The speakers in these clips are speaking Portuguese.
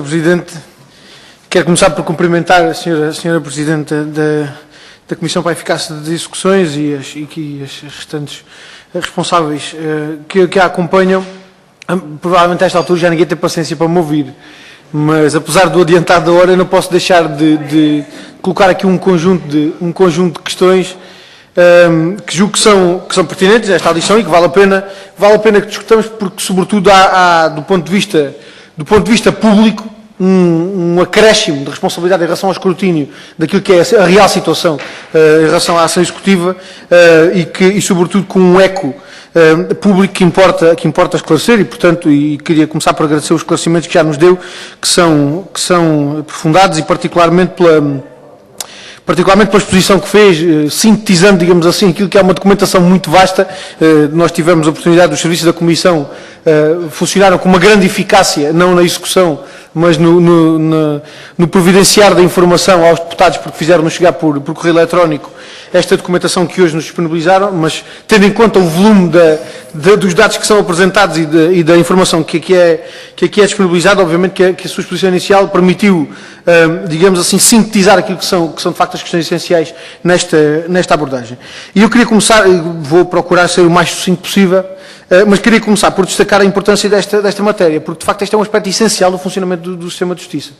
Presidente. Quero começar por cumprimentar a Senhora Presidente da Comissão para a Eficácia das Execuções e as restantes responsáveis que a acompanham. Provavelmente a esta altura já ninguém tem paciência para me ouvir, mas apesar do adiantado da hora eu não posso deixar de colocar aqui um conjunto de questões que julgo que são pertinentes nesta audição e que vale a pena que discutamos, porque sobretudo há do ponto de vista público um acréscimo de responsabilidade em relação ao escrutínio daquilo que é a real situação em relação à ação executiva e sobretudo com um eco público que importa esclarecer e, portanto, queria começar por agradecer os esclarecimentos que já nos deu, que são aprofundados e particularmente pela exposição que fez, sintetizando, digamos assim, aquilo que é uma documentação muito vasta. Nós tivemos a oportunidade, os serviços da Comissão funcionaram com uma grande eficácia, não na execução, mas no providenciar da informação aos deputados, porque fizeram-nos chegar por correio eletrónico esta documentação que hoje nos disponibilizaram, mas tendo em conta o volume dos dados que são apresentados e da informação que aqui é disponibilizada, obviamente que a sua exposição inicial permitiu, digamos assim, sintetizar aquilo que são de facto as questões essenciais nesta abordagem. E eu queria começar, vou procurar ser o mais sucinto possível, mas queria começar por destacar a importância desta matéria, porque de facto este é um aspecto essencial do funcionamento do sistema de justiça.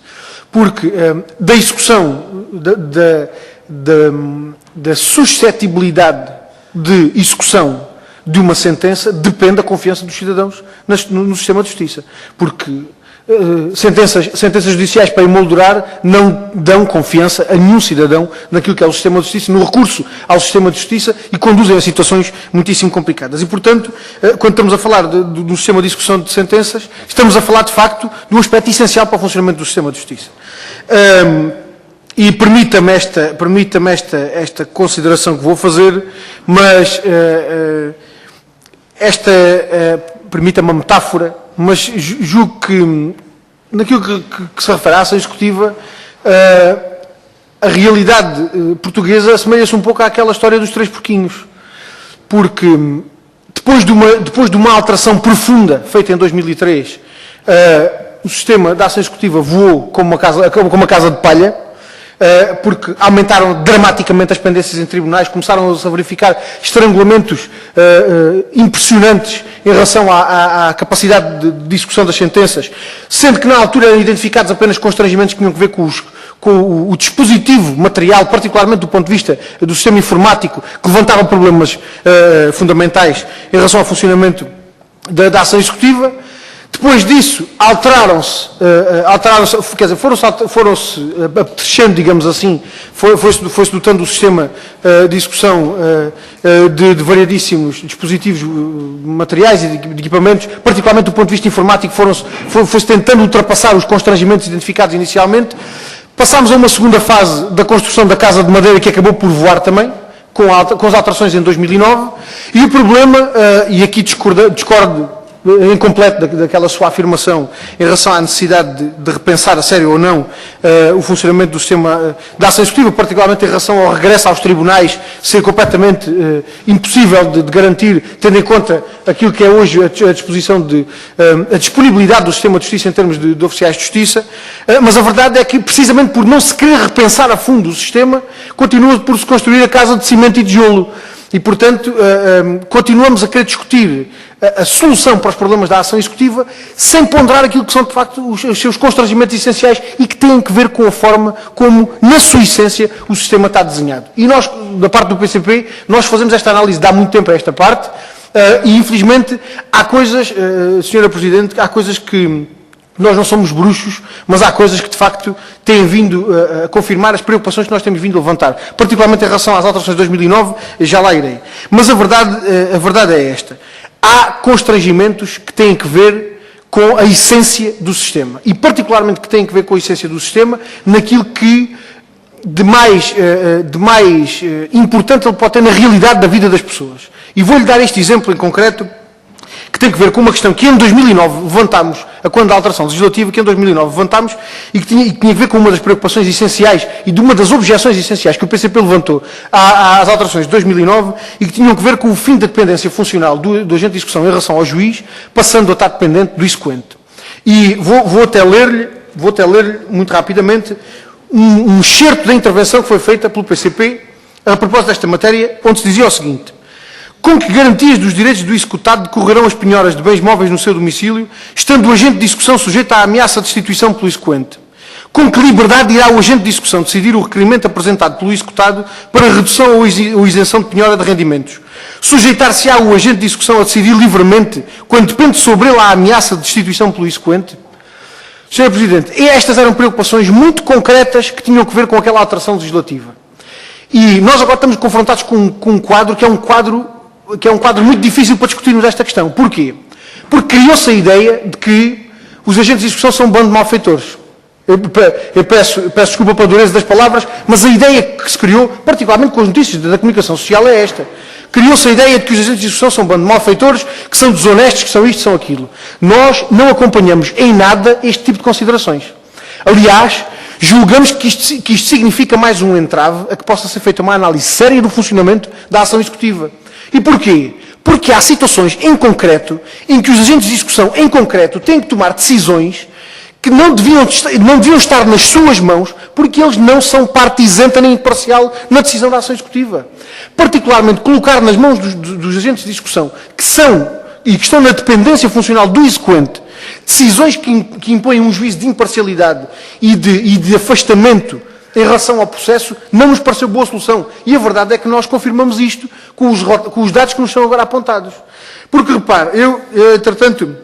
Porque da execução, da suscetibilidade de execução de uma sentença depende a confiança dos cidadãos no sistema de justiça. Porque sentenças judiciais para emoldurar não dão confiança a nenhum cidadão naquilo que é o sistema de justiça, no recurso ao sistema de justiça e conduzem a situações muitíssimo complicadas. E, portanto, quando estamos a falar do sistema de execução de sentenças, estamos a falar, de facto, de um aspecto essencial para o funcionamento do sistema de justiça. E permita-me esta consideração que vou fazer, mas permita-me a metáfora, mas julgo que, naquilo que se refere à ação executiva, a realidade portuguesa assemelha-se um pouco àquela história dos três porquinhos. Porque, depois de uma alteração profunda feita em 2003, o sistema da ação executiva voou como uma casa de palha, porque aumentaram dramaticamente as pendências em tribunais, começaram-se a verificar estrangulamentos impressionantes em relação à capacidade de execução das sentenças, sendo que na altura eram identificados apenas constrangimentos que tinham a ver com o dispositivo material, particularmente do ponto de vista do sistema informático, que levantavam problemas fundamentais em relação ao funcionamento da ação executiva. Depois disso, alteraram-se, quer dizer, foram-se apetrecendo, digamos assim, foi-se dotando o sistema de execução de variadíssimos dispositivos materiais e de equipamentos, particularmente do ponto de vista informático, foi-se tentando ultrapassar os constrangimentos identificados inicialmente. Passámos a uma segunda fase da construção da Casa de Madeira, que acabou por voar também, com as alterações em 2009, e o problema, e aqui discordo incompleto daquela sua afirmação em relação à necessidade de repensar a sério ou não o funcionamento do sistema da ação executiva, particularmente em relação ao regresso aos tribunais, ser completamente impossível de garantir, tendo em conta aquilo que é hoje a disposição a disponibilidade do sistema de justiça em termos de oficiais de justiça, mas a verdade é que, precisamente por não se querer repensar a fundo o sistema, continua por se construir a casa de cimento e tijolo. E, portanto, continuamos a querer discutir a solução para os problemas da ação executiva sem ponderar aquilo que são, de facto, os seus constrangimentos essenciais e que têm que ver com a forma como, na sua essência, o sistema está desenhado. E nós, da parte do PCP, nós fazemos esta análise de há muito tempo a esta parte e, infelizmente, há coisas, Senhora Presidente, há coisas que nós não somos bruxos, mas há coisas que, de facto, têm vindo a confirmar as preocupações que nós temos vindo a levantar, particularmente em relação às alterações de 2009, já lá irei. Mas a verdade é esta. Há constrangimentos que têm que ver com a essência do sistema, e particularmente que têm que ver com a essência do sistema, naquilo que de mais importante ele pode ter na realidade da vida das pessoas. E vou-lhe dar este exemplo em concreto, que tem que ver com uma questão que em 2009 levantámos, quando da alteração legislativa, que em 2009 levantámos e que tinha a ver com uma das preocupações essenciais e de uma das objeções essenciais que o PCP levantou às alterações de 2009 e que tinham a ver com o fim da dependência funcional do agente de execução em relação ao juiz, passando a estar dependente do exequente. E vou até ler-lhe vou até ler muito rapidamente um excerto da intervenção que foi feita pelo PCP a propósito desta matéria, onde se dizia o seguinte: com que garantias dos direitos do executado decorrerão as penhoras de bens móveis no seu domicílio, estando o agente de execução sujeito à ameaça de destituição pelo exequente? Com que liberdade irá o agente de execução decidir o requerimento apresentado pelo executado para redução ou isenção de penhora de rendimentos? Sujeitar-se-á o agente de execução a decidir livremente quando depende sobre ele a ameaça de destituição pelo exequente? Sr. Presidente, estas eram preocupações muito concretas que tinham que ver com aquela alteração legislativa. E nós agora estamos confrontados com um quadro que é um quadro muito difícil para discutirmos esta questão. Porquê? Porque criou-se a ideia de que os agentes de execução são um bando de malfeitores. Eu peço desculpa pela dureza das palavras, mas a ideia que se criou, particularmente com as notícias da comunicação social, é esta. Criou-se a ideia de que os agentes de execução são um bando de malfeitores, que são desonestos, que são isto, são aquilo. Nós não acompanhamos em nada este tipo de considerações. Aliás, julgamos que isto significa mais um entrave a que possa ser feita uma análise séria do funcionamento da ação executiva. E porquê? Porque há situações em concreto em que os agentes de execução em concreto têm que tomar decisões que não deviam estar nas suas mãos, porque eles não são parte isenta nem imparcial na decisão da ação executiva. Particularmente, colocar nas mãos dos agentes de execução, que estão na dependência funcional do exequente, decisões que impõem um juízo de imparcialidade e de afastamento em relação ao processo, não nos pareceu boa solução. E a verdade é que nós confirmamos isto com os dados que nos são agora apontados. Porque, repare, entretanto,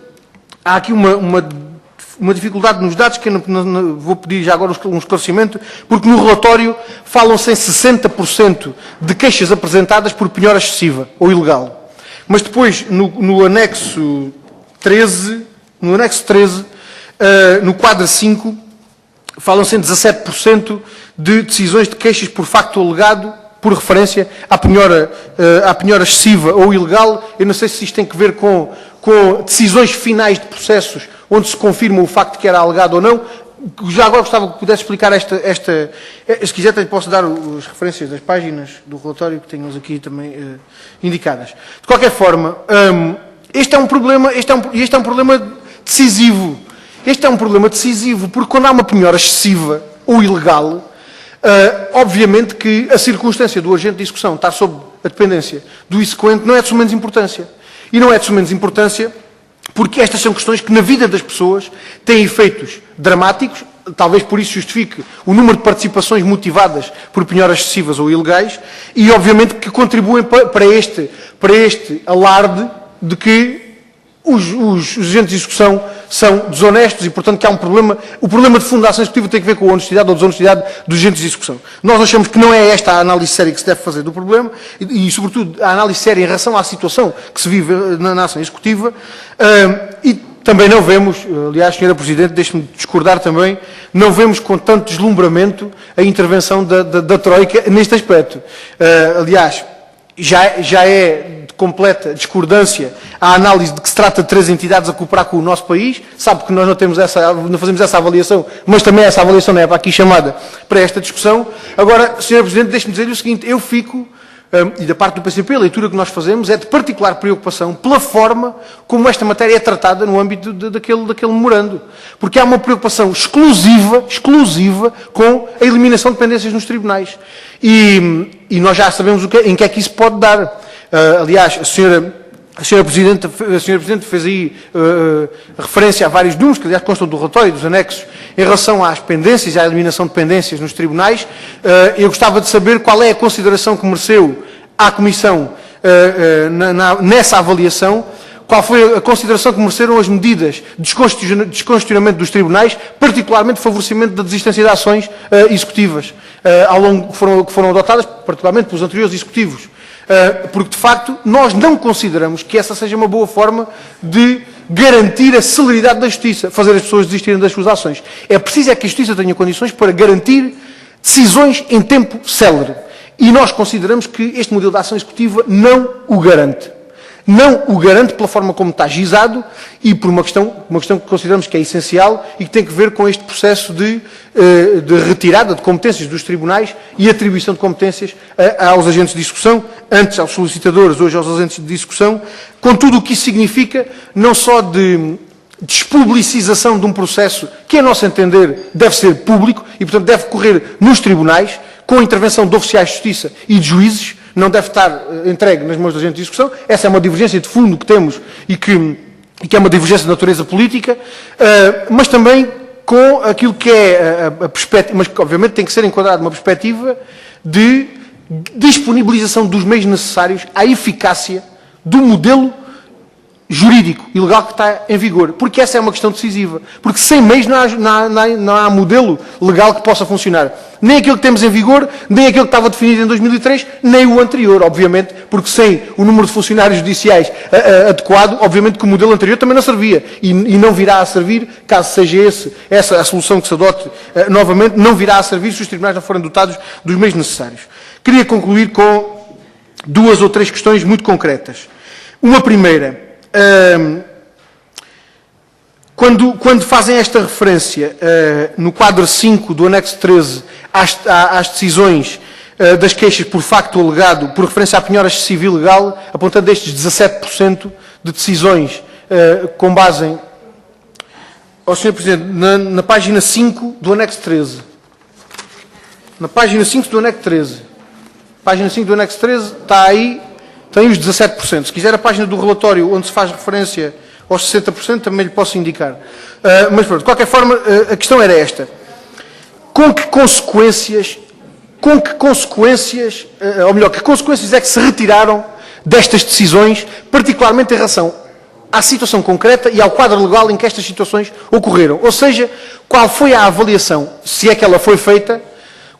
há aqui uma dificuldade nos dados, que eu não vou pedir já agora um esclarecimento, porque no relatório falam-se em 60% de queixas apresentadas por penhora excessiva ou ilegal. Mas depois, no anexo 13, no quadro 5, falam-se em 17% de decisões de queixas por facto alegado, por referência à penhora excessiva ou ilegal. Eu não sei se isto tem que ver com decisões finais de processos onde se confirma o facto de que era alegado ou não. Já agora gostava que pudesse explicar se quiser posso dar as referências das páginas do relatório que tenhamos aqui também indicadas. De qualquer forma, este é um problema decisivo. Este é um problema decisivo porque quando há uma penhora excessiva ou ilegal, obviamente que a circunstância do agente de execução estar sob a dependência do exequente não é de suma menos importância. E não é de suma menos importância porque estas são questões que na vida das pessoas têm efeitos dramáticos, talvez por isso justifique o número de participações motivadas por penhoras excessivas ou ilegais, e obviamente que contribuem para este alarde de que os agentes de execução são desonestos e, portanto, que há um problema. O problema de fundo da ação executiva tem a ver com a honestidade ou desonestidade dos agentes de execução. Nós achamos que não é esta a análise séria que se deve fazer do problema e sobretudo, a análise séria em relação à situação que se vive na ação executiva. E também não vemos, aliás, Sra. Presidente, deixe-me discordar também, não vemos com tanto deslumbramento a intervenção da Troika neste aspecto. Aliás, já é de completa discordância a análise de que se trata de 3 entidades a cooperar com o nosso país. Sabe que nós não fazemos essa avaliação, mas também essa avaliação não é para aqui chamada para esta discussão. Agora, Sr. Presidente, deixe-me dizer-lhe o seguinte: eu fico, e da parte do PCP, a leitura que nós fazemos é de particular preocupação pela forma como esta matéria é tratada no âmbito daquele memorando. Porque há uma preocupação exclusiva com a eliminação de pendências nos tribunais. E nós já sabemos em que é que isso pode dar. Aliás, a Sra. Presidente fez aí referência a vários números, que aliás constam do relatório, dos anexos, em relação às pendências, à eliminação de pendências nos tribunais. Eu gostava de saber qual é a consideração que mereceu à Comissão nessa avaliação, qual foi a consideração que mereceram as medidas de descongestionamento dos tribunais, particularmente o favorecimento da desistência de ações executivas, que foram adotadas, particularmente pelos anteriores executivos. Porque, de facto, nós não consideramos que essa seja uma boa forma de garantir a celeridade da justiça, fazer as pessoas desistirem das suas ações. É preciso que a justiça tenha condições para garantir decisões em tempo célere. E nós consideramos que este modelo de ação executiva não o garante. Não o garante pela forma como está gizado e por uma questão que consideramos que é essencial e que tem que ver com este processo de retirada de competências dos tribunais e atribuição de competências aos agentes de execução, antes aos solicitadores, hoje aos agentes de execução, com tudo o que isso significa, não só de despublicização de um processo que, a nosso entender, deve ser público e, portanto, deve correr nos tribunais, com a intervenção de oficiais de justiça e de juízes, não deve estar entregue nas mãos da gente de execução. Essa é uma divergência de fundo que temos e que é uma divergência de natureza política, mas também com aquilo que é a perspectiva, mas que obviamente tem que ser enquadrado uma perspectiva de disponibilização dos meios necessários à eficácia do modelo jurídico e legal que está em vigor, porque essa é uma questão decisiva, porque sem meios não há modelo legal que possa funcionar, nem aquilo que temos em vigor, nem aquilo que estava definido em 2003, nem o anterior, obviamente, porque sem o número de funcionários judiciais adequado, obviamente que o modelo anterior também não servia, e não virá a servir, caso seja essa a solução que se adote novamente, não virá a servir se os tribunais não forem dotados dos meios necessários. Queria concluir com 2 ou 3 questões muito concretas. Uma primeira, quando fazem esta referência no quadro 5 do anexo 13 às decisões das queixas por facto alegado, por referência à penhora excessiva e ilegal, apontando estes 17% de decisões com base em... Sr. Presidente, na página 5 do anexo 13. Na página 5 do anexo 13. Página 5 do anexo 13 está aí... Tem os 17%. Se quiser a página do relatório onde se faz referência aos 60%, também lhe posso indicar. Mas pronto, de qualquer forma, a questão era esta. Com que consequências, ou melhor, que consequências é que se retiraram destas decisões, particularmente em relação à situação concreta e ao quadro legal em que estas situações ocorreram? Ou seja, qual foi a avaliação, se é que ela foi feita,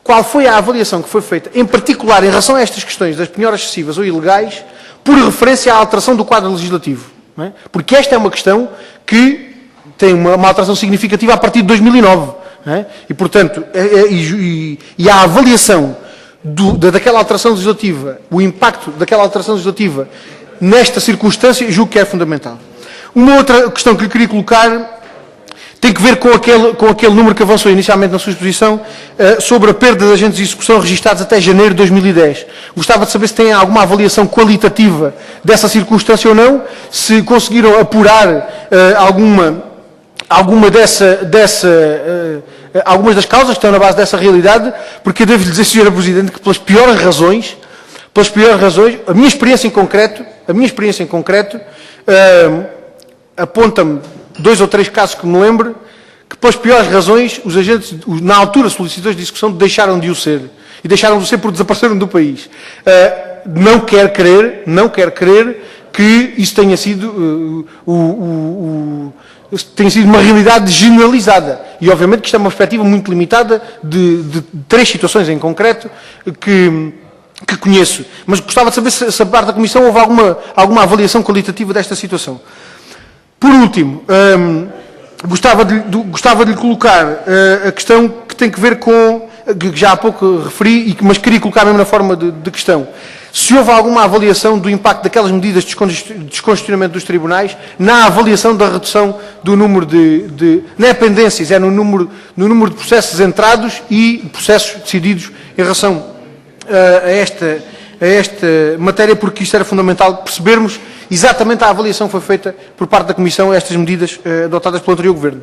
qual foi a avaliação que foi feita, em particular em relação a estas questões das penhoras excessivas ou ilegais, por referência à alteração do quadro legislativo? Não é? Porque esta é uma questão que tem uma alteração significativa a partir de 2009. Não é? E, portanto, a avaliação daquela alteração legislativa, o impacto daquela alteração legislativa nesta circunstância, julgo que é fundamental. Uma outra questão que lhe queria colocar tem que ver com aquele número que avançou inicialmente na sua exposição sobre a perda de agentes de execução registados até janeiro de 2010. Gostava de saber se tem alguma avaliação qualitativa dessa circunstância ou não, se conseguiram apurar algumas das causas que estão na base dessa realidade, porque eu devo lhe dizer, Sra. Presidente, que pelas piores razões, a minha experiência em concreto aponta-me 2 ou 3 casos que me lembro, que pelas piores razões os agentes, na altura solicitadores de execução, deixaram de o ser. E deixaram de o ser porque desapareceram do país. Não quero crer que isso tenha sido uma realidade generalizada. E obviamente que isto é uma perspectiva muito limitada de 3 situações em concreto que conheço. Mas gostava de saber se a parte da Comissão houve alguma avaliação qualitativa desta situação. Por último, gostava de lhe colocar a questão que tem que ver com, que já há pouco referi, mas queria colocar mesmo na forma de questão. Se houve alguma avaliação do impacto daquelas medidas de descongestionamento dos tribunais na avaliação da redução do número não é pendências, é no número de processos entrados e processos decididos em relação a esta matéria, porque isto era fundamental percebermos exatamente a avaliação que foi feita por parte da Comissão a estas medidas adotadas pelo anterior Governo.